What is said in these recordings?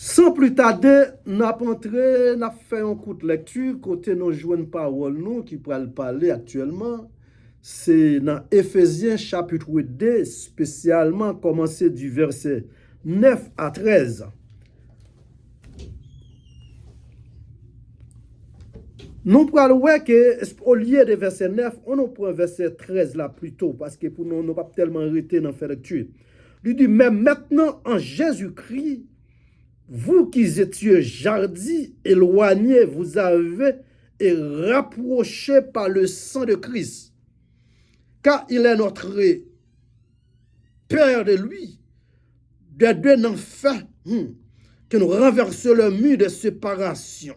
Sans plus tarder, nous avons fait un coup de lecture côté nous joignent parole nous qui pourra parler actuellement. C'est dans Éphésiens chapitre 2, spécialement commencé du verset 9 à 13. Nous pourrons voir qu'au lieu de verset 9, on prend verset 13 là plutôt, parce que pour nous, nous pas tellement arrêté dans faire lecture. Il dit, mais maintenant en Jésus-Christ, vous qui étiez jardis, éloignés, vous avez et rapprochés par le sang de Christ. Car il est notre Père de lui, des deux enfants, que nous renversons le mur de séparation.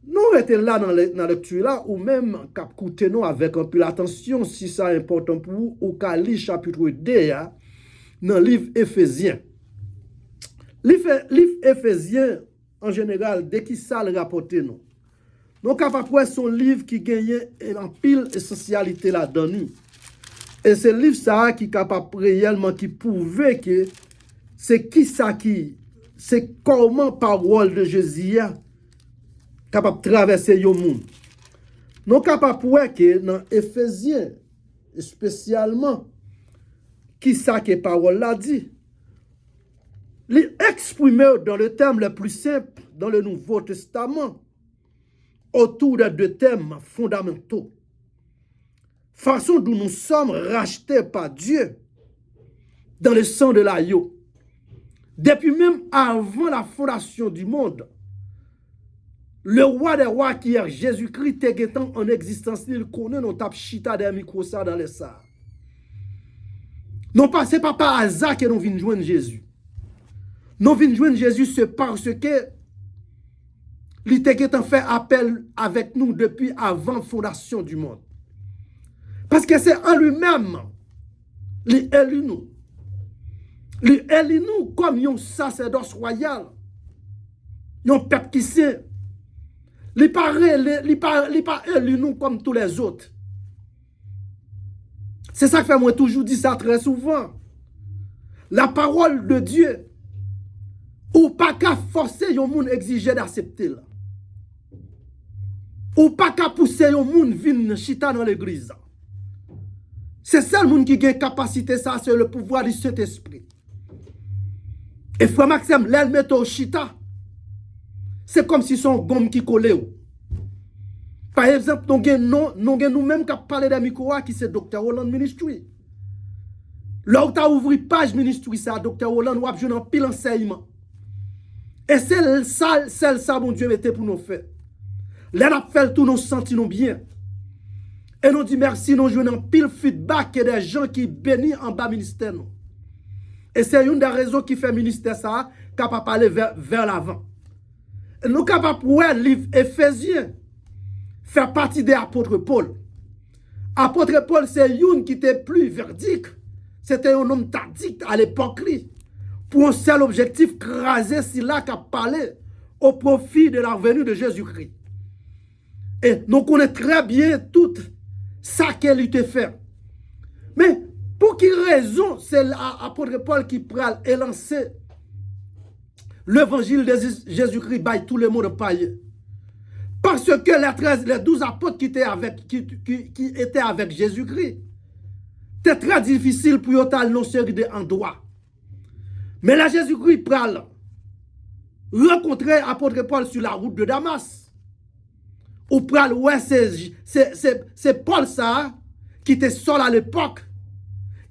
Nous étions là dans la lecture là, ou même cap écouter nous avec un peu l'attention, si ça est important pour vous, ou qu'à lire chapitre 2, dans le livre Éphésiens. Livre Éphésiens, en général, dès qu'il ça le rapporte nous. Donc, après, son livre qui gagne en pile essentialité là-dedans. Et ce livre ça qui est capable réellement, qui prouve que c'est qui ça qui, c'est comment parole de Jésus capable de traverser le monde. Nous capable voir que dans Éphésiens, spécialement, qui ça que parole là dit, l'exprimer dans le thème le plus simple dans le Nouveau Testament, autour de deux thèmes fondamentaux. Façon dont nous sommes rachetés par Dieu dans le sang de l'agneau. Depuis même avant la fondation du monde, le roi des rois qui est Jésus-Christ est en existence, il connaît nos tapes chita des micros dans les salles. Non pas, ce n'est pas par hasard que nous venons joindre Jésus. Nous venons joindre Jésus, c'est parce que il était fait appel avec nous depuis avant la fondation du monde. Parce que c'est en lui-même, il élit nous. Il élit nous comme un sacerdoce royal, un peuple qui sait. Il pas élu nous comme tous les autres. C'est ça que fait moi toujours dit ça très souvent. La parole de Dieu, ou pas qu'à forcer yon moun exiger d'accepter là. Ou pas qu'à pousser yon moun vin chita dans l'église. C'est ça le monde qui a capacité ça, c'est le pouvoir du Saint-Esprit. Et frère Maxime, l'elle met au chita, c'est comme si son gomme qui collait. Par exemple, nous-mêmes qui parlé de micro qui c'est Dr. Holland Ministry. Là où tu as ouvert page Ministry, ça, Dr. Holland, ou a besoin d'un pile enseignement. Et c'est ça, mon Dieu, mettait pour nous faire. Là, nous fait tout, nous sentons bien. Et nous disons merci, nous jouons un pile feedback et des gens qui bénissent en bas ministère. Nous. Et c'est une des raisons qui fait ministère ça, capable de parler vers l'avant. Et nous capables de livre Éphésiens, faire partie des apôtres Paul. Apôtre Paul, c'est une qui était plus verdict. C'était un homme tactique à l'époque. Pour un seul objectif, craser si là qui a parlé au profit de la venue de Jésus-Christ. Et nous connaissons très bien tout ça qu'elle était fait. Mais pour quelle raison c'est l'apôtre Paul qui prend et lancer l'évangile de Jésus-Christ by tout le monde païen? Parce que les 12 apôtres qui étaient avec Jésus-Christ, c'était très difficile pour eux annoncer en droit. Mais là, Jésus-Christ pral rencontrer l'apôtre Paul sur la route de Damas. Ou pral, ouais, c'est Paul ça, qui était seul à l'époque,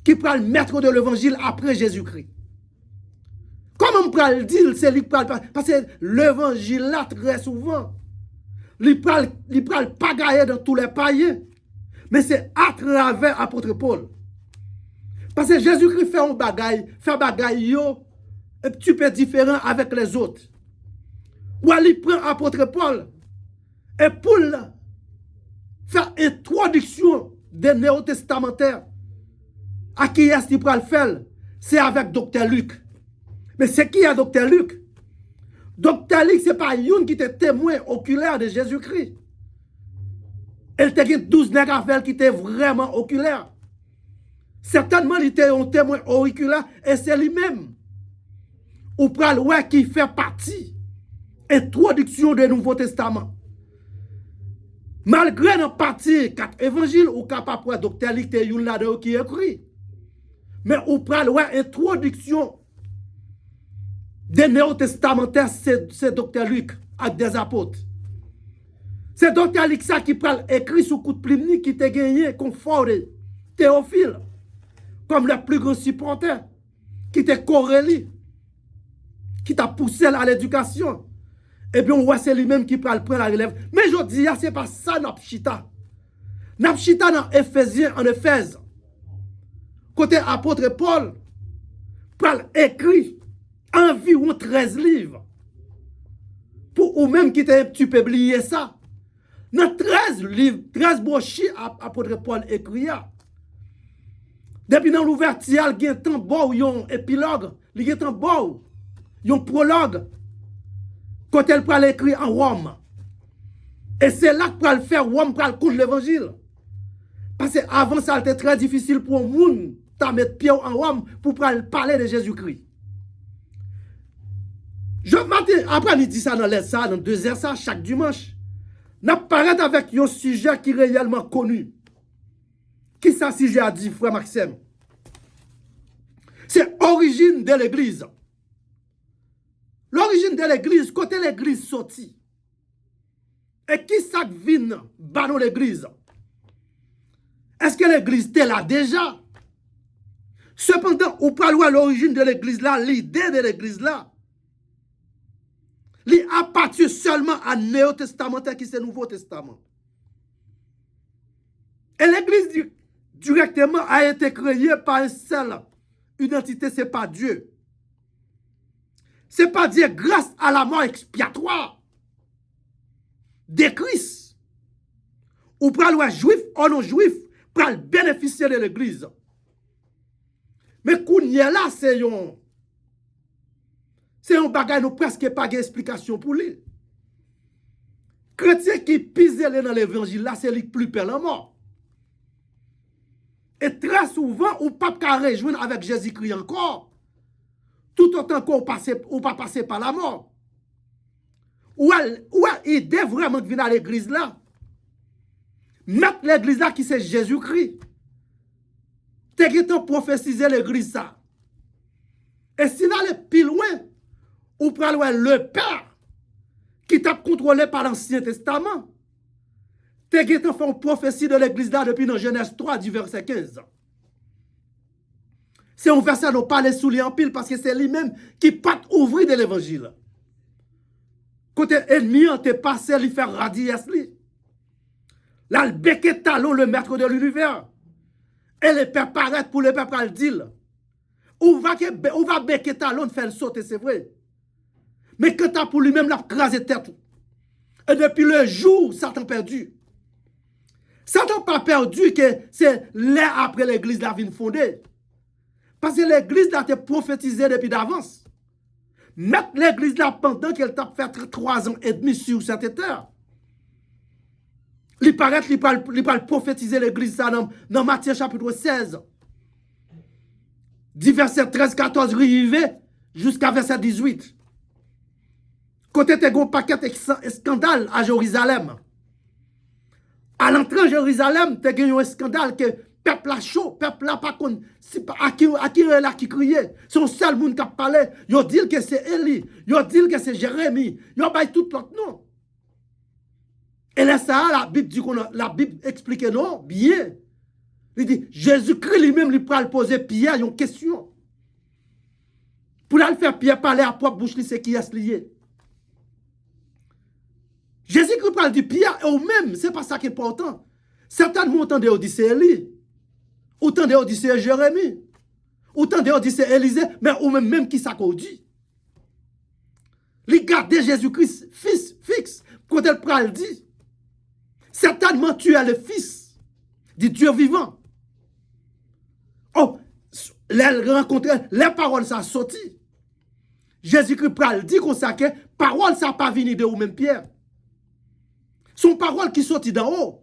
qui pral maître de l'évangile après Jésus-Christ. Comment on pral dire, c'est lui pral, parce que l'évangile là, très souvent, il pral pagailler dans tous les païens, mais c'est à travers l'apôtre Paul. Parce que Jésus-Christ fait un bagaille un petit peu différent avec les autres. Ou il prend l'apôtre Paul et pour faire introduction des néo-testamentaires, à qui est-ce qu'il peut le faire? C'est avec Dr. Luc. Mais c'est qui est Dr. Luc? Dr. Luc, ce n'est pas une qui était témoin oculaire de Jésus-Christ. Elle était 12 nègres qui étaient vraiment oculaires. Certainement, il était un témoin auriculaire et c'est lui-même. ou pral ouais qui fait partie introduction du Nouveau Testament. Malgré dans partie 4 évangiles ou capable pour docteur Luc te yon là qui écrit. Mais ou pral ouais introduction des néo-testamentaires c'est docteur Luc avec des apôtres. C'est docteur Luc ça qui pral écrit sous coup de Plimni qui te gagné confort de Théophile comme le plus grand supporter qui te corrélé qui t'a poussé à l'éducation. Et bien, on voit c'est lui-même qui prend la relève. Mais je dis, c'est pas ça, Napchita. Napchita dans Éphésiens, en Éphèse. Côté apôtre Paul, Paul écrit environ 13 livres. Pour ou même qui tu peux oublier ça. Dans 13 livres, 13 brochures, apôtre Paul écrit. Depuis dans l'ouverture, il y a un temps bon, il y a un épilogue, il y a un temps bon, il y a un prologue. Quand elle peut l'écrire en Rome. Et c'est là que pour le faire, Rome pour le cours de l'évangile. Parce qu'avant ça, c'était très difficile pour un monde de mettre pied en Rome pour parler de Jésus-Christ. Après, il dit ça dans l'air, ça, dans 2 heures, ça, chaque dimanche. N'apparaît avec un sujet qui est réellement connu. Qui ça, sujet a dit, frère Maxime? C'est l'origine de l'Église. L'origine de l'église, côté l'église sortie. Et qui ça vient dans l'église? Est-ce que l'église était là déjà? Cependant, on parle de l'origine de l'église là, l'idée de l'église là. Il appartient seulement à Néo-Testamentaire qui c'est Nouveau Testament. Et l'église directement a été créée par une seule identité, c'est pas Dieu. C'est pas dire grâce à la mort expiatoire de Christ. Ou pour le juif ou non juif, pour bénéficier de l'église. Mais qu'on y est là, c'est un bagage nous presque pas d'explication pour lui. Chrétien qui pise dans l'évangile là, c'est lui plus peur la mort. Et très souvent, on ne peut pas rejoindre avec Jésus-Christ encore. Tout autant qu'on ou pas passer par la mort. Ou il devait vraiment venir à l'église là. Mettre l'église là qui c'est Jésus-Christ. T'es qui t'ont prophétisé l'église ça. Et si là, plus loin, ou prenez le Père qui t'a contrôlé par l'Ancien Testament. T'es qui t'ont fait une prophétie de l'église là depuis dans Genèse 3 du verset 15. C'est un verset dont parler sous lui en pile parce que c'est lui-même qui part ouvrir de l'évangile. Côté ennemi, on te passé à lui faire radier. Là, le becquet talon, le maître de l'univers. Et le père paraît pour le peuple à le dire. Ou va becquet talon faire sauter, c'est vrai. Mais quand t'as pour lui-même la craser tête. Et depuis le jour, Satan perdu. Satan pas perdu que c'est là après l'église la vie fondée. Parce que l'église a été prophétisée depuis d'avance. Mettre l'église là pendant qu'elle t'a fait 3 ans et demi sur cette terre. Il paraît qu'il parle prophétiser l'église dans Matthieu chapitre 16. Du verset 13-14 arrivé jusqu'à verset 18. Côté te gon paquet de scandale à Jérusalem. À l'entrée de Jérusalem, te gen un scandale que peuple là chaud, peuple là pas kon à qui là qui criait, son seul monde qui parlait, yo dit que c'est Élie, yo dit que c'est Jérémie, yo bay tout l'autre nom. Et là ça la Bible dit la Bible explique non, bien. Il dit Jésus-Christ lui-même lui pral poser Pierre une question. Pour le faire Pierre parler à propre bouche c'est qui est lié. Jésus-Christ parle du Pierre et même, c'est pas ça qui est important. Certainement entendez dit c'est Élie. Autant de dit c'est Jérémie. Autant de dit c'est Élisée, mais ou même qui ça qu'on dit. Les garder Jésus-Christ fils fixe quand elle pral dit. Certainement tu es le fils du Dieu vivant. Oh, les rencontrer, les paroles ça sorti. Jésus-Christ pral dit qu'on ça que parole ça pas venu de ou même Pierre. Son parole qui sortit d'en haut.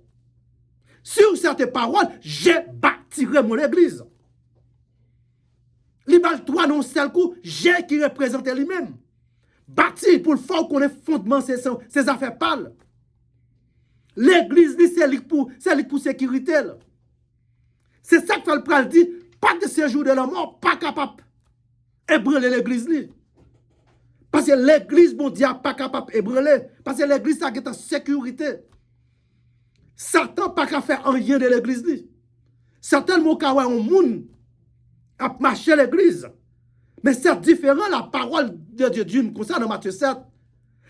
Sur cette parole, j'ai bâtirai mon église. Il y a 3 voit non seul coup, j'ai qui représente lui-même. Bâti pour le fort qu'on est fondement ses affaires pâles. L'église, c'est lui pour sécurité. C'est ça que fait le pral dit, pas de séjour de la mort, pas capable d'ébranler l'église. Parce que l'église, bon Dieu, pas capable d'ébranler. Parce que l'église, ça est en sécurité. Satan pas qu'à faire rien de l'église. Certainement, quand on monde a marché l'église. Mais c'est différent la parole de Dieu comme ça dans Matthieu 7.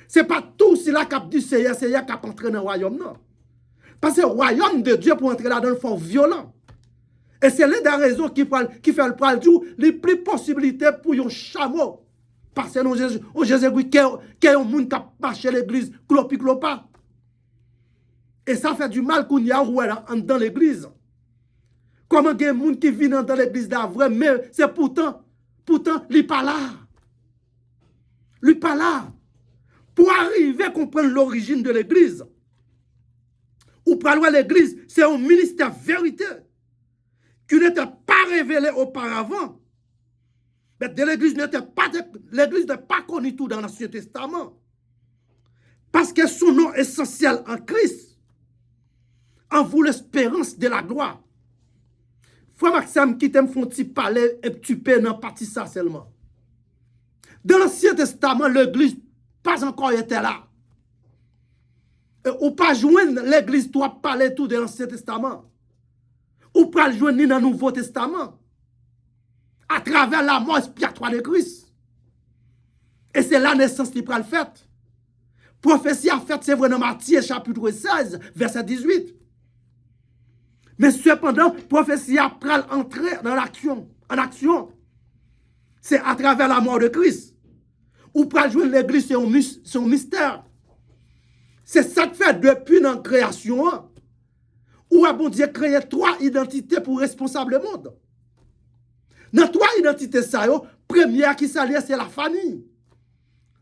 C'est pas tout cela qui a dit c'est qui a entré dans le royaume, non. Parce que le royaume de Dieu pour entrer là-dedans, il faut violent. Et c'est l'une des raisons qui fait le pral du les plus possibilités pour un chameau. Parce que Jésus qui est un monde qui a marché l'église, clopi clopa. Et ça fait du mal qu'on y a dans l'église. Comment il y a des gens qui viennent dans l'église d'avril, mais c'est pourtant, il n'est pas là. Il n'est pas là. Pour arriver à comprendre l'origine de l'église, ou pour aller à l'église, c'est un ministère vérité qui n'était pas révélé auparavant. Mais l'église n'était pas connue tout dans l'Ancien Testament. Parce que son nom essentiel en Christ, en vous l'espérance de la gloire. Frère Maxime, qui t'aime font petit parler et tu peux n'en partie ça seulement. Dans l'Ancien Testament, l'église pas encore était là. Ou pas joindre l'église, toi parler tout de l'Ancien Testament. Ou pas le joindre dans le Nouveau Testament. À travers la mort expiatoire de Christ. Et c'est la naissance qui prend le fait. Prophétie a fait, c'est vrai dans Matthieu chapitre 16, verset 18. Mais cependant, prophétie a pris entrer dans l'action, en action. C'est à travers la mort de Christ. Ou pour jouer l'église, c'est un mystère. C'est ça que fait depuis la création. Où a bon Dieu créé 3 identités pour responsable du monde. Dans 3 identités, ça, première qui s'allie, c'est la famille.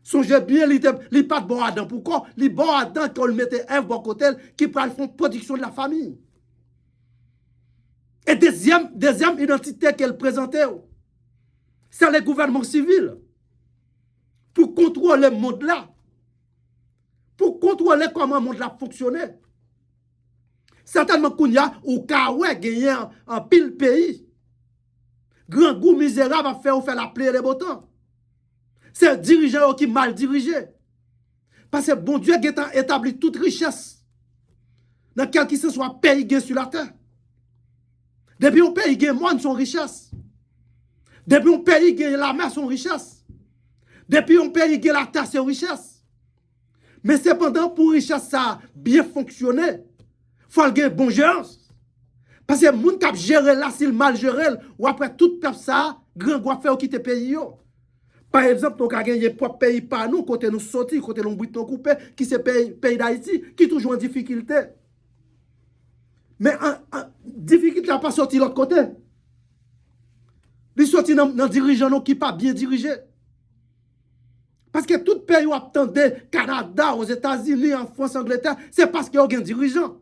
Songez bien, il n'est pas de bon Adam. Pourquoi? Il est bon Adam qu'on le mettait Ève bon côté, qui prend le production de la famille. Et deuxième identité qu'elle présentait, c'est le gouvernement civil. Pour contrôler le monde là. Pour contrôler comment le monde là fonctionnait. Certainement qu'il y a au cas où il y a un pile pays. Grand goût misérable a fait la plaie des beaux temps. C'est un dirigeant qui mal dirigé. Parce que bon Dieu a établi toute richesse. Dans quel que ce soit pays sur la terre. Depuis un pays gagne moins son richesse. Depuis un pays gagne la mer son richesse. Depuis un pays gagne la terre son richesse. Mais cependant, pour richesse ça bien fonctionner, il faut gagner bon gérance. Parce que les gens qui gèrent là, s'ils mal gèrent, ou après tout peuple ça, grand doit faire quitter le pays. Par exemple, nous avons gagné propre pays par nous, côté nous sortis, côté nous briton coupé, qui c'est pays d'Haïti, qui est toujours en difficulté. Mais difficulté n'a pas sorti de l'autre côté. Il sorti dans un dirigeant qui n'est pas bien dirigé. Parce que tout pays où attendait, Canada, aux États-Unis, en France, en Angleterre, c'est parce qu'il y a un dirigeant.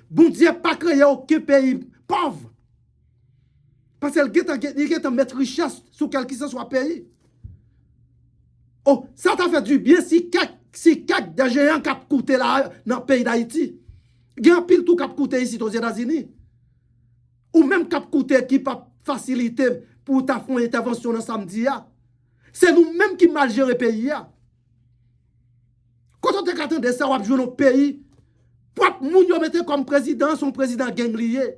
Bon Dieu, pas créé aucun pays pauvre. Parce qu'il y a mettre richesse sur quel que soit pays. Oh, ça t'a fait du bien si quelques des géants qui ont coûté là dans le pays d'Haïti. Il y a un pile tout qui a coûté ici aux États-Unis. Ou même qui a coûté qui peut faciliter pour ta faire une intervention dans samedi. C'est nous-mêmes qui mal gérons le pays. Quand on te attend de ça, on va jouer notre pays. Pop moun yo mette comme président, son président gang lié.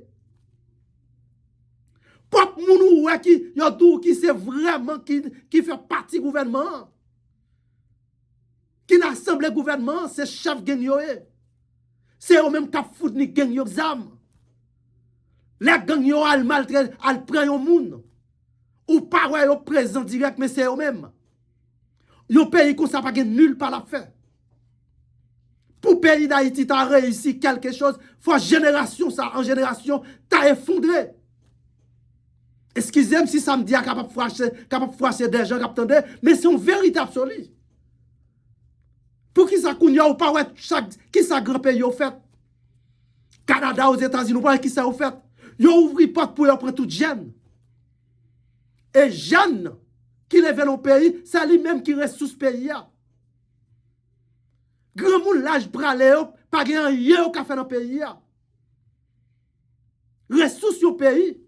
Pop moun ouais qui c'est vraiment qui fait partie du gouvernement. Qui n'assemble le gouvernement, c'est chef gang yo. C'est eux même qui fout ni gang yo exam. Les gang yo al maltraite, al prend yon moun. Ou pas ouais yo présent direct mais c'est eux même. Yon pays comme ça pas gen nul par la fait. Pour le pays d'Haïti, tu as réussi quelque chose. Faut génération, ça, en génération, tu as effondré. Excusez-moi si ça me dit capable de froisser des gens qui attendent, mais c'est une vérité absolue. Pour qui ça kounya ou pas, ouais, qui ça grand pays au fait? Canada, aux États-Unis, ou pas qui ça au fait? Yo ouvri porte pour yo prendre toute jeune. Et Jeanne, qui lève dans le pays, c'est lui-même qui reste sous ce pays. Grand monde l'âge bralé, pas rien au café dans le pays. Reste sous ce pays,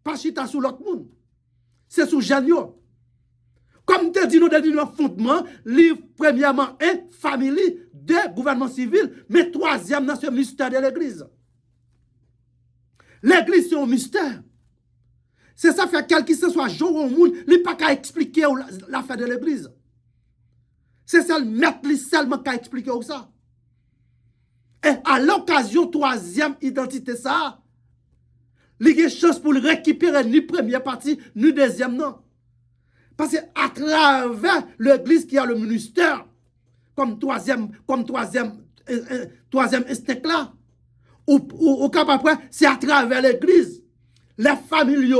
pas chita sous l'autre monde. C'est sous Jeanne. Comme te dit, nous avons un fondement, livre premièrement, famille, deux, gouvernement civil, mais troisième, dans ce mystère de l'Église. L'Église, c'est un mystère. C'est ça fait quel qui se soit jour au monde, il n'a pas qu'à expliquer l'affaire de l'Église. C'est ça le maître seulement qu'à expliquer ça. Et à l'occasion, troisième identité, ça, il y a chance pour récupérer ni première partie, ni deuxième, non. Parce qu'à travers l'Église qui a le ministère, comme troisième instinct là, ou capable, c'est à travers l'Église. Les familles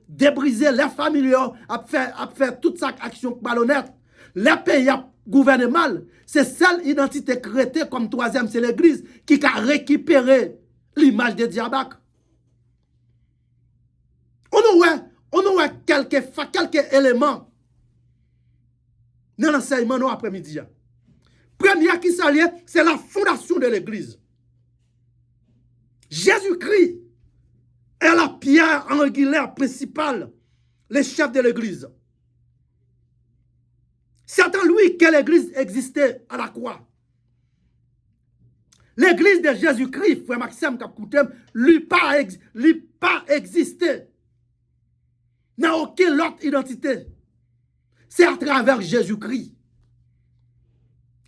débrisées, les familles a fait toute sa action malhonnête. Les pays gouvernent mal. C'est celle identité créée comme troisième, c'est l'Église qui a récupéré l'image de Diabac. On a quelques éléments dans l'enseignement après-midi. Premier qui s'allie, c'est la fondation de l'Église. Jésus-Christ est la pierre angulaire principale, le chef de l'Église. C'est en lui que l'Église existait à la croix. L'Église de Jésus-Christ, frère Maxime Kapkoutem, lui pas existé. N'a aucune autre identité. C'est à travers Jésus-Christ.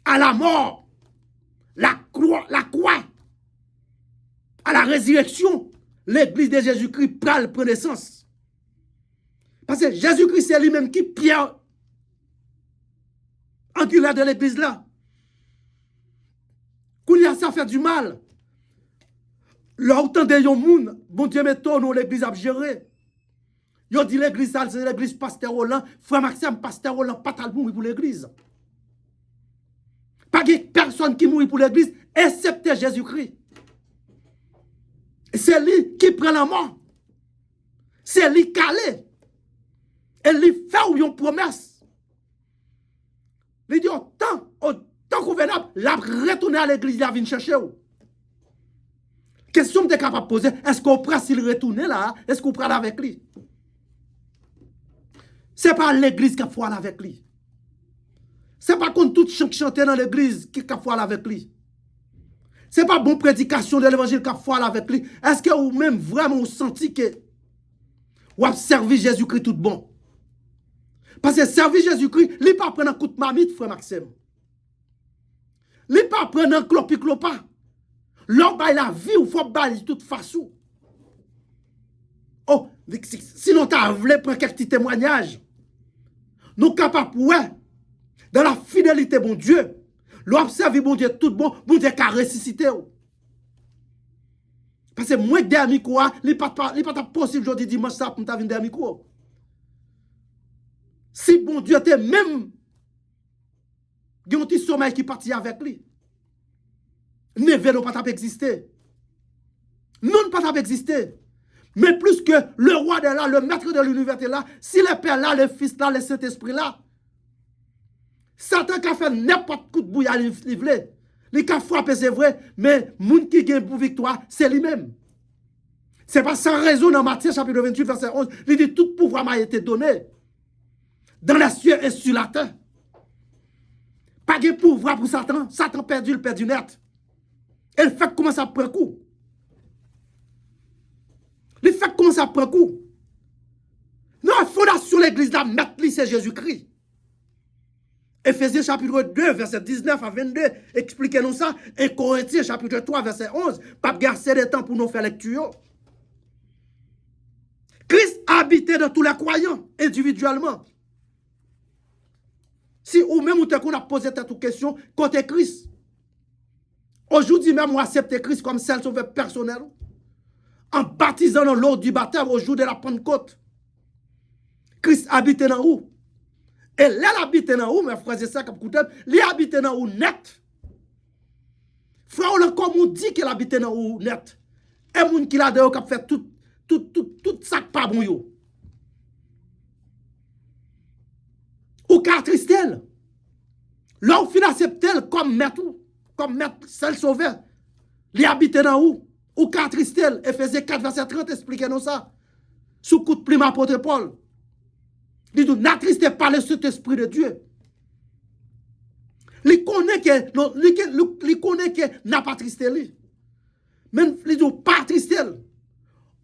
À la mort, la croix, à la résurrection, l'Église de Jésus-Christ prend naissance. Parce que Jésus-Christ, c'est lui-même qui pierre angulaire de l'Église là. Quand ça fait du mal. L'autant de yon moun, bon Dieu mettons nous l'Église à gérer. Yo dit l'Église, c'est l'Église Pasteur Roland. Frère Maxime, Pasteur Roland, pas tal mourir pour l'Église. Pas de personne qui mourit pour l'Église, excepté Jésus-Christ. C'est lui qui prend la mort. C'est lui qui calé. Et lui fait une promesse. Il dit autant convenable, la retourner à l'église, il vient chercher. Question que tu es capable de poser, est-ce qu'on prend s'il retourne là, est-ce qu'on prend avec lui? Ce n'est pas l'église qui a foi avec lui. Ce n'est pas contre tout chant qui chantait dans l'église qui a foi avec lui. Ce n'est pas bonne prédication de l'évangile qui a foi avec lui. Est-ce que vous même vraiment vous sentez que vous avez servi Jésus-Christ tout bon? Parce que servir Jésus-Christ, il ne peut pas prendre un coup de marmite, frère Maxime. Il ne peut pas prendre un clopi-clopa. L'homme a la vie, il faut bailler de toute façon. Oh, sinon tu as voulu prendre quelques petits témoignages. Nous sommes capables, ouais, dans la fidélité, bon Dieu, l'observer, bon Dieu, tout bon Dieu qui a ressuscité. Parce que moi, des amis, il n'est pas possible aujourd'hui, dimanche, ça, pour venir des amis. Si bon Dieu était même, il y a un petit sommeil qui partit avec lui. Ne veut pas exister. Non, pas exister. Mais plus que le roi de là, le maître de l'univers est là, si le Père là, le Fils là, le Saint-Esprit là, Satan qui a fait n'importe coup de bouille à livrer. Il a frappé, c'est vrai, mais le monde qui gagne pour victoire, c'est lui-même. Ce n'est pas sans raison dans Matthieu chapitre 28, verset 11, il dit tout pouvoir m'a été donné dans la cieux et sur la terre. Pas de pouvoir pour Satan. Satan perdu, le perdu net. Et le fait comment ça prend coup. Le fait comment ça prend coup. Non, la fondation de l'église, la maître, c'est Jésus-Christ. Éphésiens chapitre 2, verset 19 à 22, expliquez-nous ça. Et Corinthiens chapitre 3, verset 11, pas garder de temps pour nous faire lecture. Christ habitait dans tous les croyants, individuellement. Si ou même ou qu'on a posé cette question, côté Christ. Aujourd'hui même, on accepte Christ comme seul sauveur personnel. En baptisant dans l'eau du baptême au jour de la Pentecôte. Christ habitait dans où? Et là, il habite dans où, mes frères et sœurs, il habite dans où net. Frère, comme on dit qu'il habite dans où net. Et moun qui l'a de qui fait tout ça pas bon yo. ka tristel. Là, ou fin acceptel comme maître, seul sauveur. Li habite dans ou ka tristel. Ephésiens 4, verset 30, expliquez-nous ça. Sous coup de plume apôtre Paul. Il dit, n'attristez pas le Saint-Esprit de Dieu. Il connaît que n'a pas tristé lui. Même il dit, pas tristé.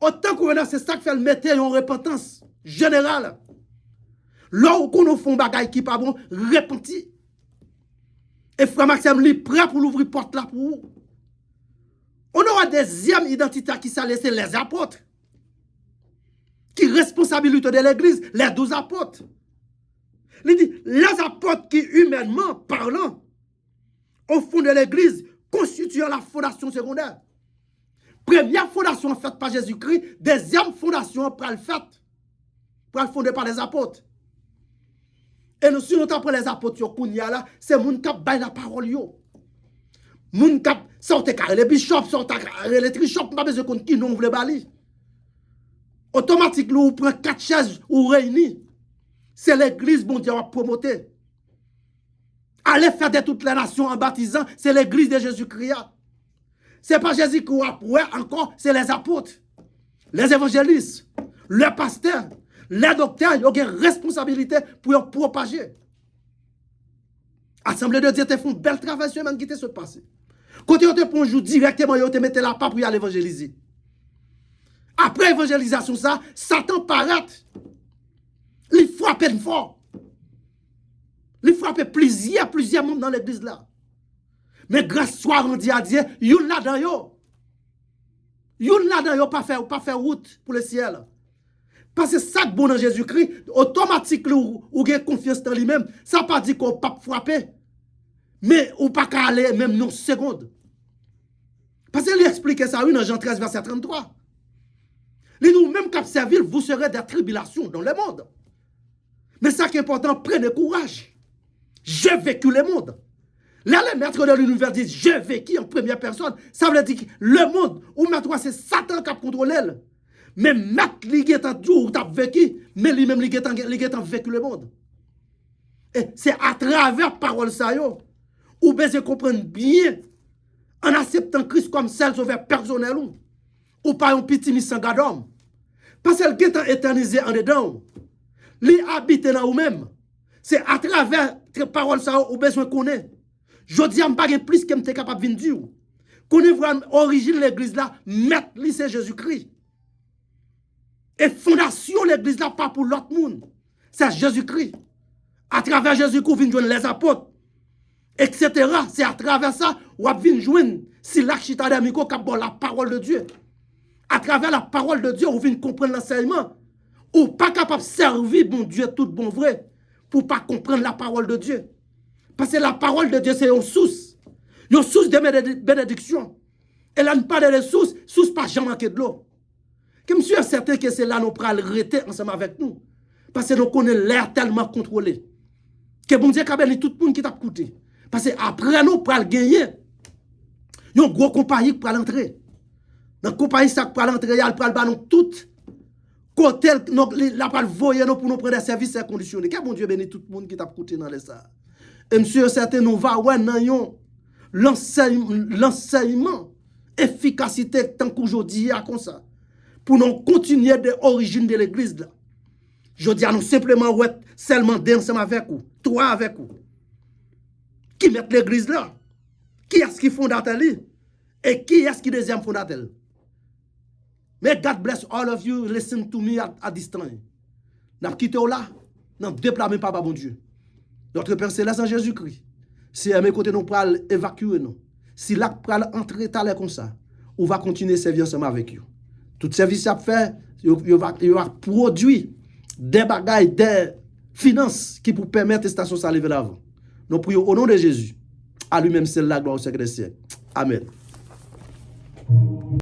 Autant qu'on c'est ça qui fait le mettre en repentance générale. Là où on fait un bagage qui pas bon, repenti. Et frère Maxime, il est prêt pour l'ouvrir porte là pour vous. On aura deuxième identité qui s'est laissé les apôtres. Qui responsabilité de l'église, les 12 apôtres. Il dit, les apôtres qui, humainement parlant, au fond de l'église, constituent la fondation secondaire. Première fondation faite par Jésus-Christ, deuxième fondation pour le faite, pour le fondée par les apôtres. Et nous, si nous avons les apôtres, c'est les gens qui ont la parole. Moun kap sorte carré les bishops, sorte carré les trichops, pas besoin de qui non voulait bali. Automatiquement, ou prend 4 chaises ou réunis. C'est l'église bon Dieu a promoté. Allez faire de toutes les nations en baptisant, c'est l'église de Jésus-Christ. C'est pas Jésus qui a prouvé encore, c'est les apôtres, les évangélistes, les pasteurs, les docteurs, ils ont une responsabilité pour propager. Assemblée de Dieu te font un bel travail sur qui te se passe. Quand tu te prends directement, tu te mets la part pour y aller évangéliser. Après évangélisation, ça, Satan paraît. Il frappe fort. Il frappe plusieurs membres dans l'église là. Mais grâce soit rendu à Dieu, yon là dans yo. Yon là dans yo pas faire route pour le ciel. Parce que ça bon dans Jésus-Christ, automatiquement ou gain confiance dans lui-même, ça pas dit qu'on pas frapper. Mais ou pas qu'à aller même non seconde. Parce qu'il explique ça oui dans Jean 13 verset 33. Il nous même qu'à servir, vous serez des tribulations dans le monde. Mais ça qui est important, prenez courage. J'ai vécu le monde. Là, les maîtres de l'univers disent, j'ai vécu en première personne. Ça veut dire que le monde, ou maintenant c'est Satan qui a contrôlé. Mais maître, il est en jour où tu as vécu, mais lui-même, il est en vécu le monde. Et c'est à travers parole ça, ou bien je comprends bien, en acceptant Christ comme seul sauveur personnel, ou pas un petit mis sans d'homme. Parce qu'il est éternisé en dedans. Il habite dans vous-même. C'est à travers tes paroles ça, ou besoin qu'on ait. Je dis, je ne sais pas plus que je suis capable de dire. Qu'on est vraiment origine de l'église là, mettre c'est Jésus-Christ. Et fondation de l'église là, pas pour l'autre monde. C'est Jésus-Christ. À travers Jésus-Christ, vous joindre les apôtres, etc. C'est à travers ça, vous venez joindre, si l'architecte d'amico qui a la parole de Dieu. À travers la parole de Dieu, vous venez comprendre l'enseignement. Ou pas capable de servir bon Dieu tout bon vrai, pour pas comprendre la parole de Dieu. Parce que la parole de Dieu, c'est une source de bénédiction. Et là, nous parlons de source pas jamais manquer de l'eau. Je suis certain que c'est là nous pourrons arrêter ensemble avec nous. Parce que nous connaissons l'air tellement contrôlé. Que bon Dieu a béni tout le monde qui t'a écouté. Parce que après nous pourrons gagner. Il y a une grosse compagnie qui pourra l'entrer. Dans la compagnie qui pourra l'entrer, il pourra nous tout. Côté, la pourra voyer pour nous prendre des services conditionnés. Que bon Dieu béni tout le monde qui t'a écouté dans les ça. Et monsieur, certain, nous va ouais dans l'enseignement, efficacité tant qu'aujourd'hui comme ça. Pour nous continuer de l'origine de l'église là. Je dis à nous simplement ouais, seulement ensemble avec vous, toi avec vous. Qui met l'église là? Qui est-ce qui fondateur et qui est-ce qui deuxième fondateur? Mais God bless all of you, listen to me à distance. N'a quitté là, n'a déplacé pas bon Dieu. Notre Père Céleste en Jésus-Christ. Si à mes côtés nous pourrons évacuer nous. Si là pour entrer talent comme ça, on va continuer à servir ensemble avec vous. Tout service à faire, il va produire des bagailles, des finances qui pour permettre la station de lever l'avant. Nous prions au nom de Jésus. À lui-même, c'est la gloire au siècle des siècles. Amen.